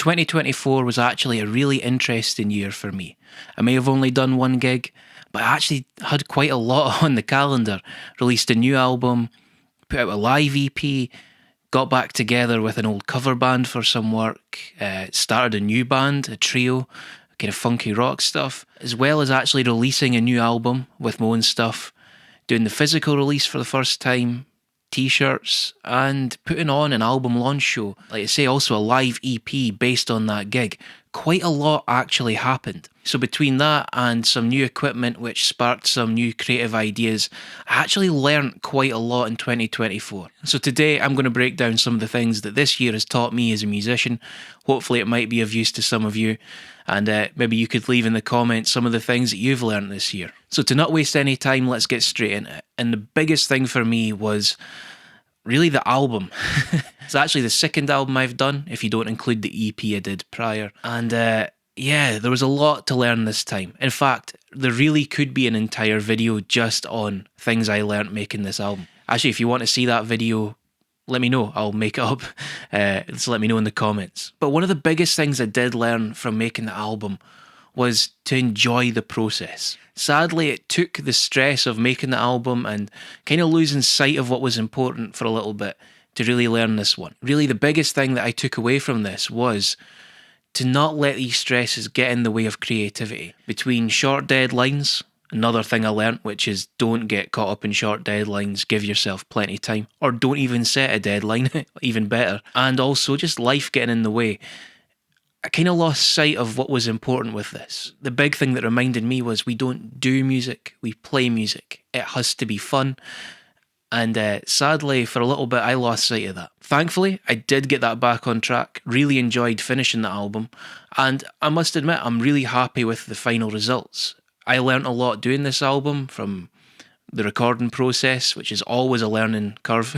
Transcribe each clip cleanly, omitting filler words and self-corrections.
2024 was actually a really interesting year for me. I may have only done one gig, but I actually had quite a lot on the calendar. Released a new album, put out a live EP, got back together with an old cover band for some work, started a new band, a trio, kind of funky rock stuff, as well as actually releasing a new album with my own stuff, doing the physical release for the first time, t-shirts, and putting on an album launch show. Like I say, also a live EP based on that gig. Quite a lot actually happened. So between that and some new equipment which sparked some new creative ideas, I actually learnt quite a lot in 2024. So today I'm going to break down some of the things that this year has taught me as a musician. Hopefully it might be of use to some of you, and maybe you could leave in the comments some of the things that you've learnt this year. So to not waste any time, let's get straight into it. And the biggest thing for me was really the album. It's actually the second album I've done, if you don't include the EP I did prior. And yeah, there was a lot to learn this time. In fact, there really could be an entire video just on things I learnt making this album. Actually, if you want to see that video, let me know. I'll make it up. Just let me know in the comments. But one of the biggest things I did learn from making the album was to enjoy the process. Sadly, it took the stress of making the album and kind of losing sight of what was important for a little bit to really learn this one. Really, the biggest thing that I took away from this was to not let these stresses get in the way of creativity. Between short deadlines, another thing I learnt, which is don't get caught up in short deadlines, give yourself plenty of time, or don't even set a deadline, even better. And also just life getting in the way. I kind of lost sight of what was important with this. The big thing that reminded me was we don't do music, we play music. It has to be fun. And sadly, for a little bit, I lost sight of that. Thankfully, I did get that back on track, really enjoyed finishing the album, and I must admit, I'm really happy with the final results. I learnt a lot doing this album, from the recording process, which is always a learning curve.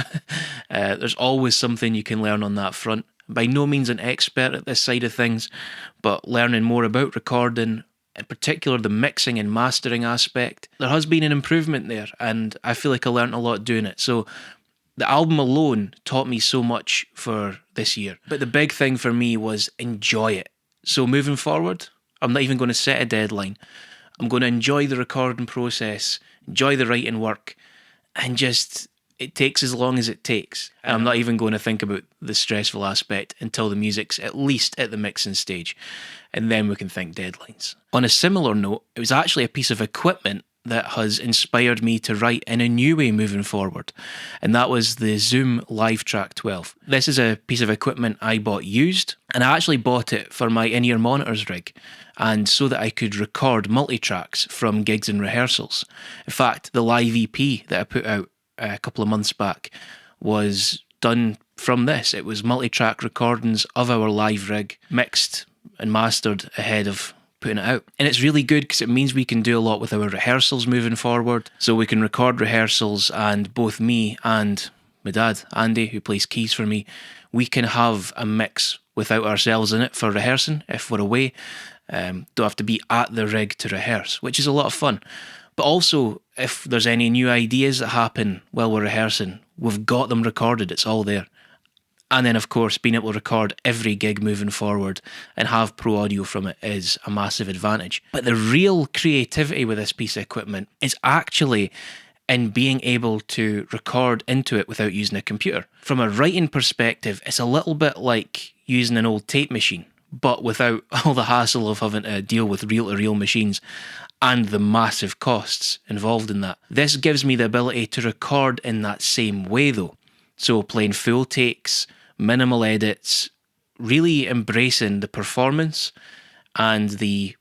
There's always something you can learn on that front. By no means an expert at this side of things, but learning more about recording, in particular the mixing and mastering aspect, there has been an improvement there, and I feel like I learnt a lot doing it. So the album alone taught me so much for this year. But the big thing for me was enjoy it. So moving forward, I'm not even going to set a deadline. I'm going to enjoy the recording process, enjoy the writing work, and just, it takes as long as it takes. And I'm not even going to think about the stressful aspect until the music's at least at the mixing stage. And then we can think deadlines. On a similar note, it was actually a piece of equipment that has inspired me to write in a new way moving forward. And that was the Zoom Live Track 12. This is a piece of equipment I bought used, and I actually bought it for my in-ear monitors rig, and so that I could record multi-tracks from gigs and rehearsals. In fact, the live EP that I put out a couple of months back was done from this. It was multi-track recordings of our live rig, mixed and mastered ahead of putting it out. And it's really good because it means we can do a lot with our rehearsals moving forward. So we can record rehearsals, and both me and my dad, Andy, who plays keys for me, we can have a mix without ourselves in it for rehearsing if we're away. Don't have to be at the rig to rehearse, which is a lot of fun. But also, if there's any new ideas that happen while we're rehearsing, we've got them recorded, it's all there. And then, of course, being able to record every gig moving forward and have pro audio from it is a massive advantage. But the real creativity with this piece of equipment is actually in being able to record into it without using a computer. From a writing perspective, it's a little bit like using an old tape machine, but without all the hassle of having to deal with reel-to-reel machines and the massive costs involved in that. This gives me the ability to record in that same way though. So playing full takes, minimal edits, really embracing the performance and the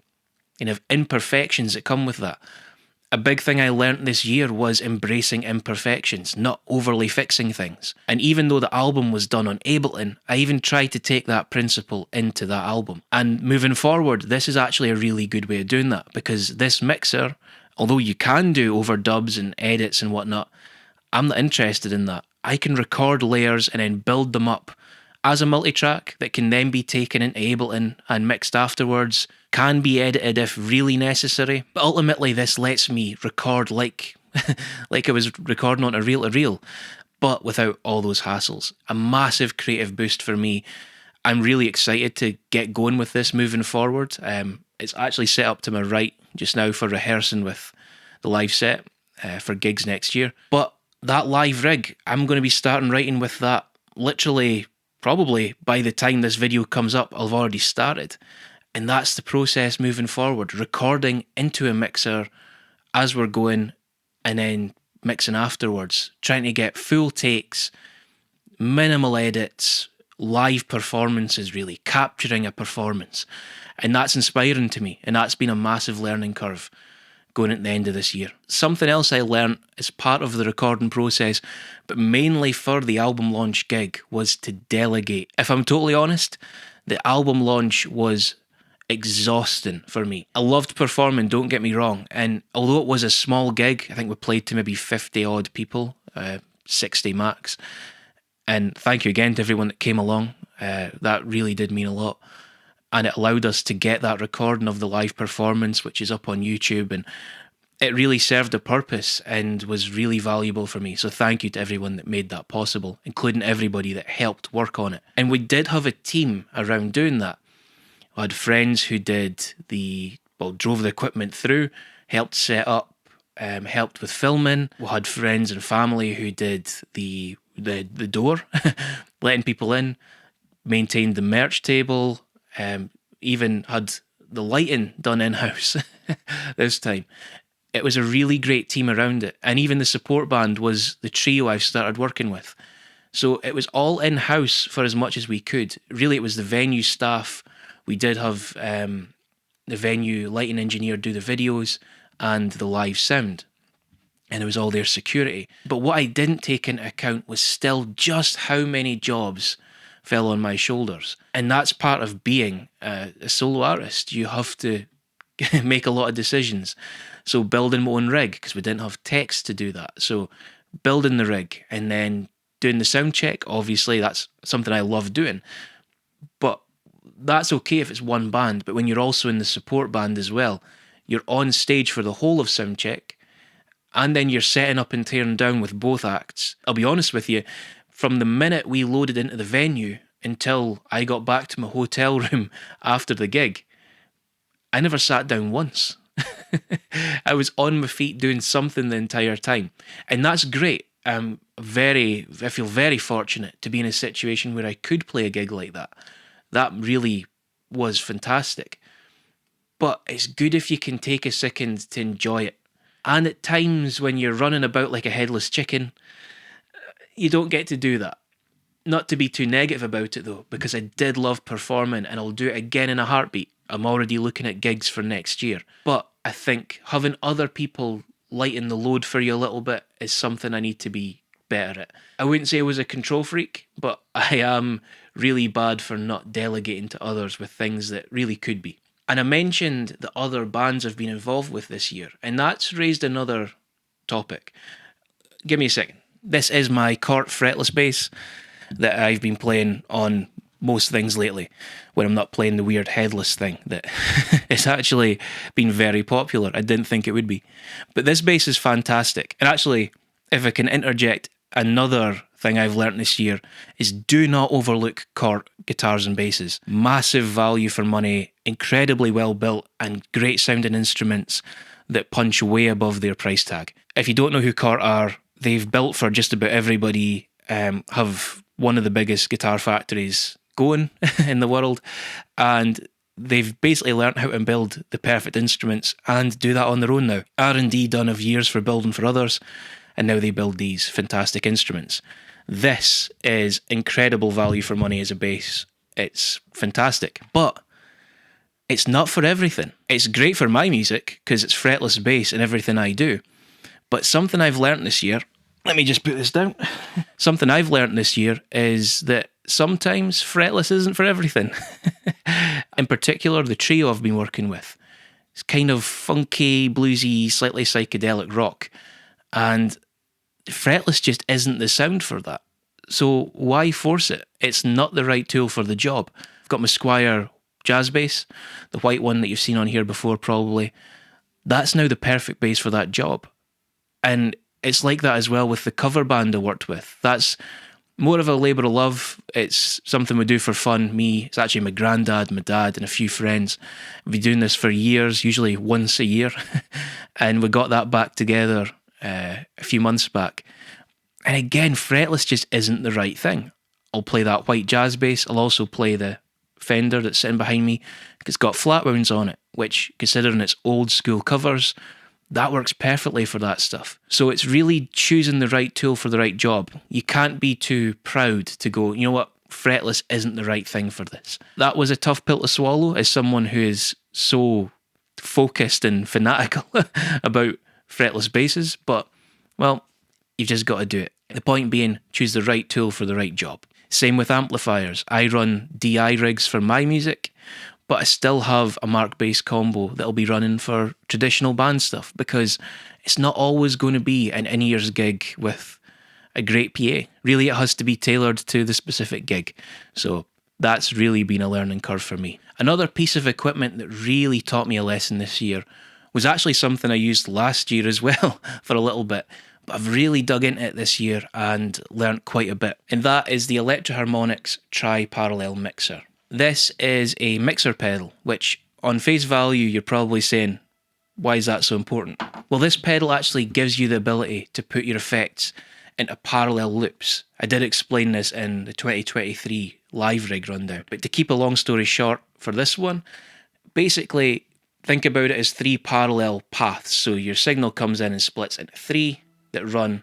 kind of imperfections that come with that. A big thing I learnt this year was embracing imperfections, not overly fixing things. And even though the album was done on Ableton, I even tried to take that principle into that album. And moving forward, this is actually a really good way of doing that, because this mixer, although you can do overdubs and edits and whatnot, I'm not interested in that. I can record layers and then build them up as a multi-track that can then be taken into Ableton and mixed afterwards, can be edited if really necessary. But ultimately this lets me record like I was recording on a reel-to-reel, but without all those hassles. A massive creative boost for me. I'm really excited to get going with this moving forward. It's actually set up to my right just now for rehearsing with the live set for gigs next year. But that live rig, I'm going to be starting writing with that literally, probably by the time this video comes up, I'll have already started. And that's the process moving forward, recording into a mixer as we're going and then mixing afterwards, trying to get full takes, minimal edits, live performances, really capturing a performance. And that's inspiring to me, and that's been a massive learning curve going at the end of this year. Something else I learned as part of the recording process, but mainly for the album launch gig, was to delegate. If I'm totally honest, the album launch was exhausting for me. I loved performing, don't get me wrong, and although it was a small gig, I think we played to maybe 50 odd people, 60 max, and thank you again to everyone that came along. That really did mean a lot, and it allowed us to get that recording of the live performance, which is up on YouTube, and it really served a purpose and was really valuable for me. So thank you to everyone that made that possible, including everybody that helped work on it. And we did have a team around doing that. I had friends who drove the equipment through, helped set up, helped with filming. We had friends and family who did the door, letting people in, maintained the merch table, even had the lighting done in-house this time. It was a really great team around it. And even the support band was the trio I've started working with. So it was all in-house for as much as we could. Really, it was the venue staff. We did have the venue lighting engineer do the videos and the live sound. And it was all their security. But what I didn't take into account was still just how many jobs fell on my shoulders. And that's part of being a solo artist. You have to make a lot of decisions. So building my own rig, because we didn't have techs to do that. So building the rig and then doing the sound check, obviously that's something I love doing. But that's okay if it's one band, but when you're also in the support band as well, you're on stage for the whole of sound check, and then you're setting up and tearing down with both acts. I'll be honest with you, from the minute we loaded into the venue until I got back to my hotel room after the gig, I never sat down once. I was on my feet doing something the entire time. And that's great. I feel very fortunate to be in a situation where I could play a gig like that. That really was fantastic. But it's good if you can take a second to enjoy it. And at times when you're running about like a headless chicken, you don't get to do that. Not to be too negative about it though, because I did love performing and I'll do it again in a heartbeat. I'm already looking at gigs for next year. But I think having other people lighten the load for you a little bit is something I need to be better at. I wouldn't say I was a control freak, but I am really bad for not delegating to others with things that really could be. And I mentioned the other bands I've been involved with this year, and that's raised another topic. Give me a second. This is my Cort fretless bass that I've been playing on most things lately when I'm not playing the weird headless thing that it's actually been very popular. I didn't think it would be. But this bass is fantastic. And actually, if I can interject, another thing I've learnt this year is do not overlook Cort guitars and basses. Massive value for money, incredibly well built, and great sounding instruments that punch way above their price tag. If you don't know who Cort are, they've built for just about everybody, have one of the biggest guitar factories going in the world, and they've basically learnt how to build the perfect instruments and do that on their own now. R&D done of years for building for others, and now they build these fantastic instruments. This is incredible value for money as a bass. It's fantastic, but it's not for everything. It's great for my music because it's fretless bass and everything I do. But something I've learnt this year, let me just put this down. Something I've learnt this year is that sometimes fretless isn't for everything. In particular, the trio I've been working with. It's kind of funky, bluesy, slightly psychedelic rock. And fretless just isn't the sound for that. So why force it? It's not the right tool for the job. I've got my Squier jazz bass, the white one that you've seen on here before probably. That's now the perfect bass for that job. And it's like that as well with the cover band I worked with. That's More of a labour of love. It's something we do for fun. It's actually my granddad, my dad, and a few friends. We've been doing this for years, usually once a year. And we got that back together a few months back. And again, fretless just isn't the right thing. I'll play that white jazz bass. I'll also play the Fender that's sitting behind me. It's got flat wounds on it, which, considering it's old school covers, that works perfectly for that stuff. So it's really choosing the right tool for the right job. You can't be too proud to go, you know what, fretless isn't the right thing for this. That was a tough pill to swallow as someone who is so focused and fanatical about fretless basses, but, well, you've just got to do it. The point being, choose the right tool for the right job. Same with amplifiers. I run DI rigs for my music, but I still have a Mark bass combo that'll be running for traditional band stuff, because it's not always going to be an in-ears gig with a great PA. Really, it has to be tailored to the specific gig. So that's really been a learning curve for me. Another piece of equipment that really taught me a lesson this year was actually something I used last year as well for a little bit. But I've really dug into it this year and learnt quite a bit. And that is the Electro-Harmonix Tri-Parallel Mixer. This is a mixer pedal, which on face value you're probably saying, why is that so important? Well, this pedal actually gives you the ability to put your effects into parallel loops. I did explain this in the 2023 live rig rundown. But to keep a long story short for this one, basically think about it as 3 parallel paths. So your signal comes in and splits into 3 that run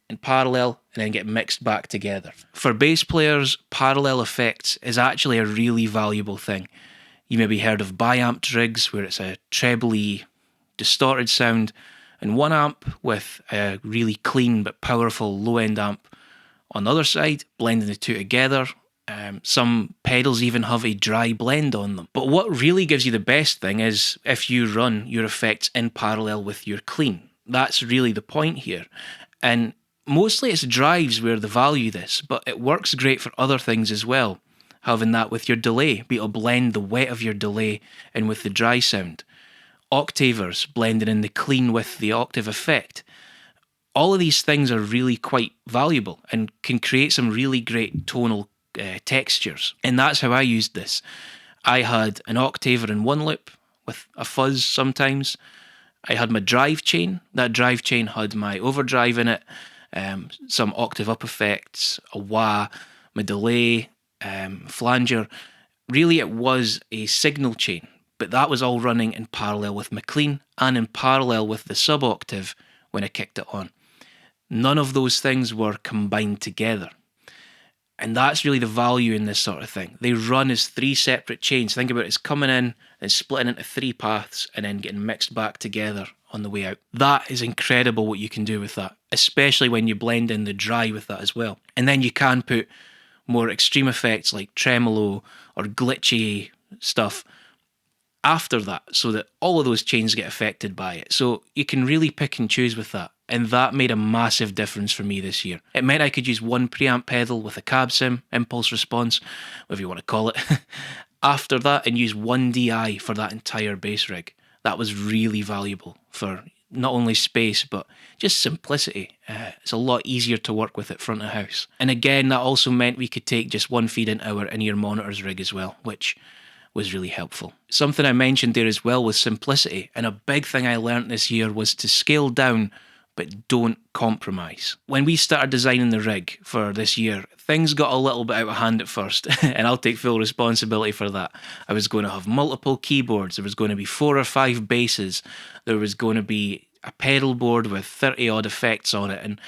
in parallel and then get mixed back together. For bass players, parallel effects is actually a really valuable thing. You maybe heard of bi-amped rigs where it's a trebly, distorted sound in one amp with a really clean but powerful low-end amp on the other side, blending the two together. Some pedals even have a dry blend on them. But what really gives you the best thing is if you run your effects in parallel with your clean. That's really the point here. And mostly it's drives where they value this, but it works great for other things as well. Having that with your delay, be able to blend the wet of your delay in with the dry sound. Octavers, blending in the clean with the octave effect. All of these things are really quite valuable and can create some really great tonal textures. And that's how I used this. I had an octaver in one loop with a fuzz sometimes. I had my drive chain. That drive chain had my overdrive in it, some octave up effects, a wah, my delay, flanger. Really, it was a signal chain, but that was all running in parallel with my clean and in parallel with the sub-octave when I kicked it on. None of those things were combined together. And that's really the value in this sort of thing. They run as 3 separate chains. Think about it as coming in and splitting into 3 paths and then getting mixed back together on the way out. That is incredible what you can do with that, especially when you blend in the dry with that as well. And then you can put more extreme effects like tremolo or glitchy stuff after that so that all of those chains get affected by it. So you can really pick and choose with that. And that made a massive difference for me this year. It meant I could use one preamp pedal with a cab sim, impulse response, whatever you want to call it, after that, and use one DI for that entire bass rig. That was really valuable for not only space, but just simplicity. It's a lot easier to work with at front of house. And again, that also meant we could take just one feed into our in-ear monitors rig as well, which was really helpful. Something I mentioned there as well was simplicity. And a big thing I learned this year was to scale down but don't compromise. When we started designing the rig for this year, things got a little bit out of hand at first, and I'll take full responsibility for that. I was going to have multiple keyboards, there was going to be 4 or 5 basses, there was going to be a pedal board with 30 odd effects on it, and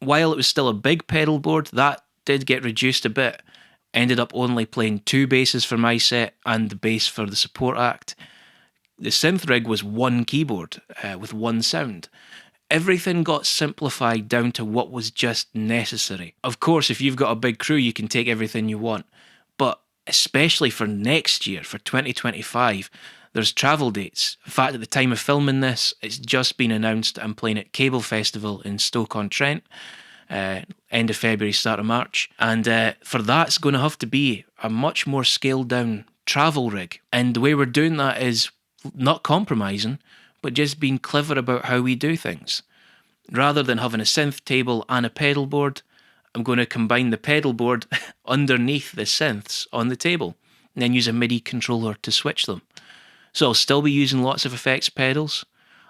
while it was still a big pedal board, that did get reduced a bit. Ended up only playing 2 basses for my set and the bass for the support act. The synth rig was 1 keyboard with 1 sound. Everything got simplified down to what was just necessary. Of course, if you've got a big crew, you can take everything you want. But especially for next year, for 2025, there's travel dates. In fact, at the time of filming this, it's just been announced I'm playing at Cable Festival in Stoke-on-Trent, end of February, start of March. And for that, it's going to have to be a much more scaled down travel rig. And the way we're doing that is not compromising, but just being clever about how we do things. Rather than having a synth table and a pedal board, I'm going to combine the pedal board underneath the synths on the table and then use a MIDI controller to switch them. So I'll still be using lots of effects pedals.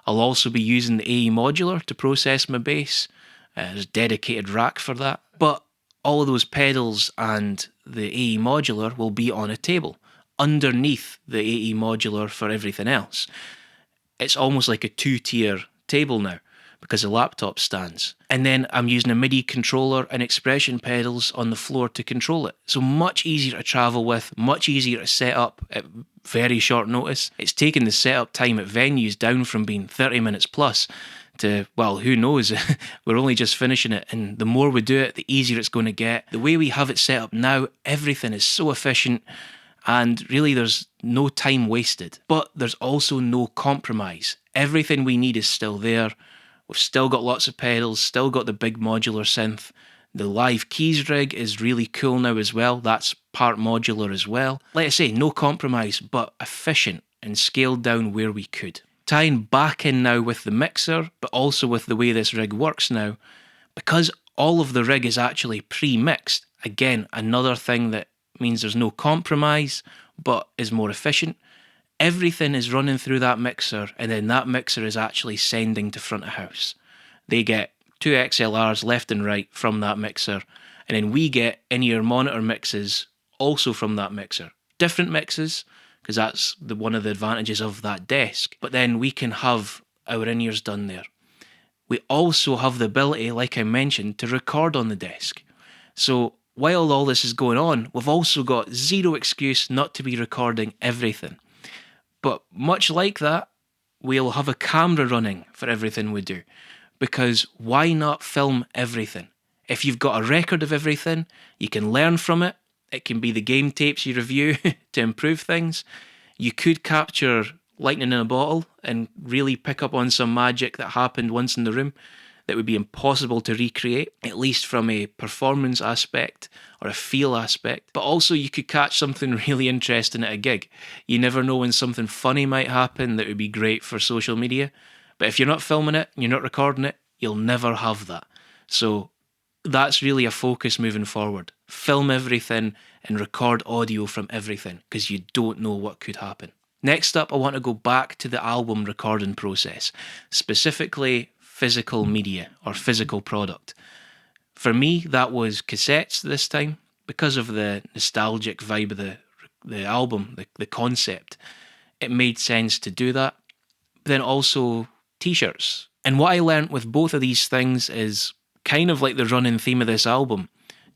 I'll also be using the AE modular to process my bass. There's a dedicated rack for that. But all of those pedals and the AE modular will be on a table underneath the AE modular for everything else. It's almost like a two-tier table now because the laptop stands. And then I'm using a MIDI controller and expression pedals on the floor to control it. So much easier to travel with, much easier to set up at very short notice. It's taken the setup time at venues down from being 30 minutes plus to, well, who knows, we're only just finishing it, and the more we do it, the easier it's going to get. The way we have it set up now, everything is so efficient, and really there's no time wasted. But there's also no compromise. Everything we need is still there. We've still got lots of pedals, still got the big modular synth. The live keys rig is really cool now as well. That's part modular as well. Like I say, no compromise, but efficient and scaled down where we could. Tying back in now with the mixer, but also with the way this rig works now, because all of the rig is actually pre-mixed. Again, another thing that means there's no compromise, but is more efficient. Everything is running through that mixer, and then that mixer is actually sending to front of house. They get 2 XLRs left and right from that mixer, and then we get in-ear monitor mixes also from that mixer. Different mixes, because that's one of the advantages of that desk, but then we can have our in-ears done there. We also have the ability, like I mentioned, to record on the desk. So while all this is going on, we've also got zero excuse not to be recording everything. But much like that, we'll have a camera running for everything we do. Because why not film everything? If you've got a record of everything, you can learn from it. It can be the game tapes you review to improve things. You could capture lightning in a bottle and really pick up on some magic that happened once in the room that would be impossible to recreate, at least from a performance aspect or a feel aspect. But also you could catch something really interesting at a gig. You never know when something funny might happen that would be great for social media. But if you're not filming it, you're not recording it, you'll never have that. So that's really a focus moving forward. Film everything and record audio from everything, because you don't know what could happen. Next up, I want to go back to the album recording process, specifically physical media or physical product. For me, that was cassettes this time, because of the nostalgic vibe of the album, the concept. It made sense to do that. But then also t-shirts. And what I learnt with both of these things is kind of like the running theme of this album.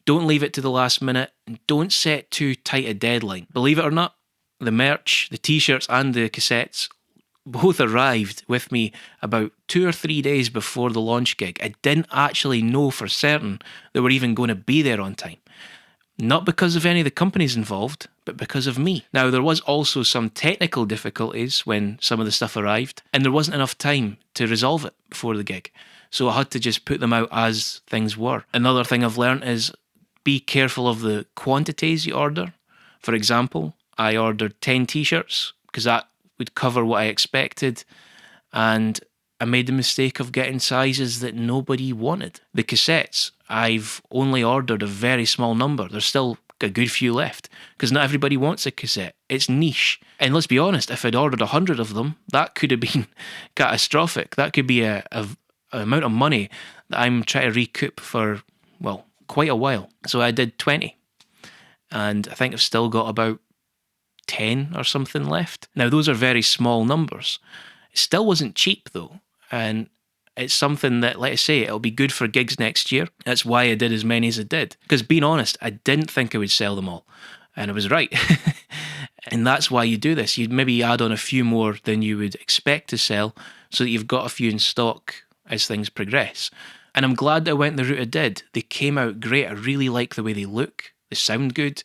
Don't leave it to the last minute, and don't set too tight a deadline. Believe it or not, the merch, the t-shirts and the cassettes both arrived with me about 2 or 3 days before the launch gig. I didn't actually know for certain they were even going to be there on time. Not because of any of the companies involved, but because of me. Now, there was also some technical difficulties when some of the stuff arrived, and there wasn't enough time to resolve it before the gig. So I had to just put them out as things were. Another thing I've learned is be careful of the quantities you order. For example, I ordered 10 t-shirts because that would cover what I expected, and I made the mistake of getting sizes that nobody wanted. The cassettes, I've only ordered a very small number. There's still a good few left because not everybody wants a cassette. It's niche. And let's be honest, if I'd ordered 100 of them, that could have been catastrophic. That could be an amount of money that I'm trying to recoup for, well, quite a while. So I did 20. And I think I've still got about 10 or something left. Now, those are very small numbers. It still wasn't cheap though. And it's something that, like I say, it'll be good for gigs next year. That's why I did as many as I did. Because being honest, I didn't think I would sell them all. And I was right. And that's why you do this. You'd maybe add on a few more than you would expect to sell so that you've got a few in stock as things progress. And I'm glad I went the route I did. They came out great. I really like the way they look. They sound good.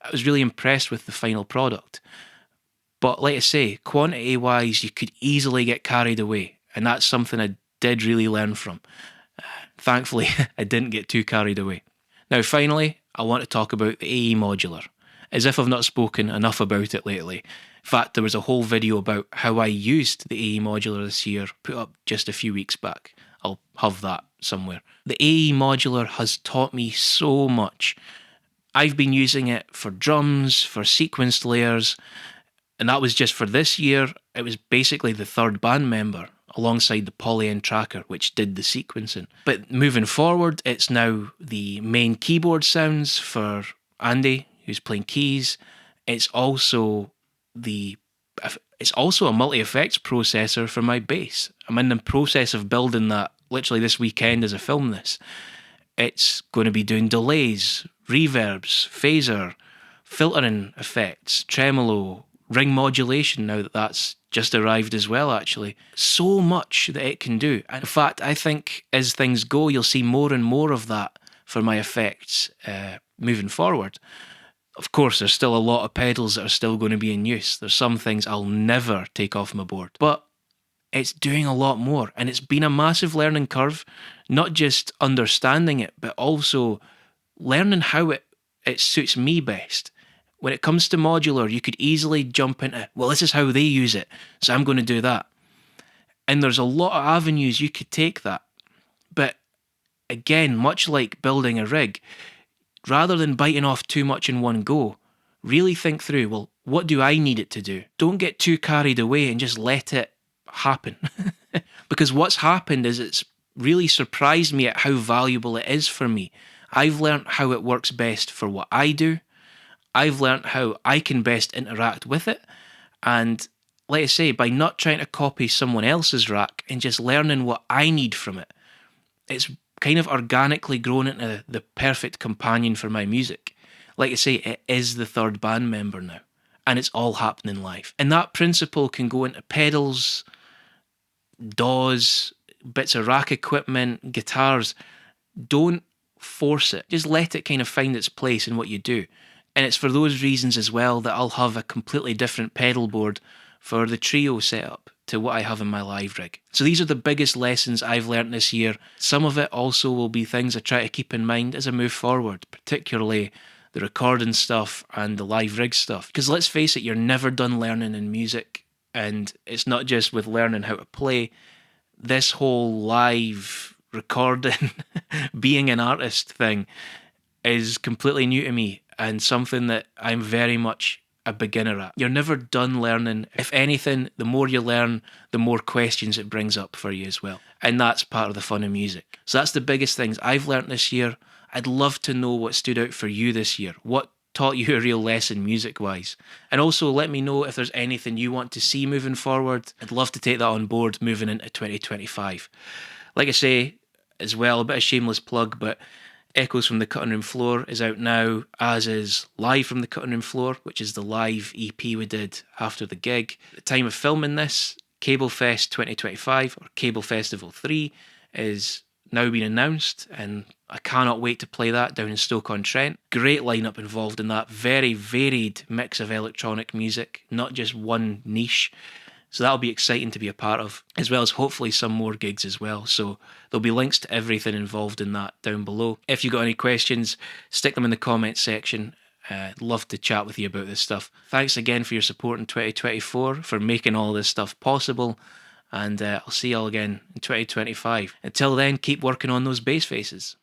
I was really impressed with the final product. But like I say, quantity-wise, you could easily get carried away. And that's something I did really learn from. Thankfully, I didn't get too carried away. Now, finally, I want to talk about the AE modular, as if I've not spoken enough about it lately. In fact, there was a whole video about how I used the AE modular this year, put up just a few weeks back. I'll have that somewhere. The AE modular has taught me so much. I've been using it for drums, for sequenced layers, and that was just for this year. It was basically the third band member alongside the poly-end tracker, which did the sequencing. But moving forward, it's now the main keyboard sounds for Andy, who's playing keys. It's also a multi-effects processor for my bass. I'm in the process of building that literally this weekend as I film this. It's going to be doing delays, reverbs, phaser, filtering effects, tremolo, ring modulation, now that that's just arrived as well, actually. So much that it can do. In fact, I think as things go, you'll see more and more of that for my effects moving forward. Of course, there's still a lot of pedals that are still going to be in use. There's some things I'll never take off my board. But it's doing a lot more, and it's been a massive learning curve, not just understanding it, but also learning how it suits me best. When it comes to modular, you could easily jump into, well, this is how they use it, so I'm going to do that. And there's a lot of avenues you could take that. But again, much like building a rig, rather than biting off too much in one go, really think through, well, what do I need it to do? Don't get too carried away and just let it happen. Because what's happened is it's really surprised me at how valuable it is for me. I've learnt how it works best for what I do. I've learnt how I can best interact with it. And like I say, by not trying to copy someone else's rack and just learning what I need from it, it's kind of organically grown into the perfect companion for my music. Like I say, it is the third band member now, and it's all happening live. And that principle can go into pedals, DAWs, bits of rack equipment, guitars. Don't force it. Just let it kind of find its place in what you do. And it's for those reasons as well that I'll have a completely different pedal board for the trio setup to what I have in my live rig. So these are the biggest lessons I've learnt this year. Some of it also will be things I try to keep in mind as I move forward, particularly the recording stuff and the live rig stuff. Because let's face it, you're never done learning in music, and it's not just with learning how to play. This whole live recording, being an artist thing is completely new to me and something that I'm very much a beginner at. You're never done learning. If anything, the more you learn, the more questions it brings up for you as well. And that's part of the fun of music. So that's the biggest things I've learnt this year. I'd love to know what stood out for you this year. What taught you a real lesson music-wise? And also let me know if there's anything you want to see moving forward. I'd love to take that on board moving into 2025. Like I say, as well, a bit of shameless plug, but Echoes from the Cutting Room Floor is out now, as is Live from the Cutting Room Floor, which is the live EP we did after the gig. At the time of filming this, Cable Fest 2025, or Cable Festival 3, is now been announced, and I cannot wait to play that down in Stoke-on-Trent. Great lineup involved in that, very varied mix of electronic music, not just one niche. So that'll be exciting to be a part of, as well as hopefully some more gigs as well. So there'll be links to everything involved in that down below. If you've got any questions, stick them in the comments section. I'd love to chat with you about this stuff. Thanks again for your support in 2024, for making all this stuff possible. And I'll see you all again in 2025. Until then, keep working on those bass faces.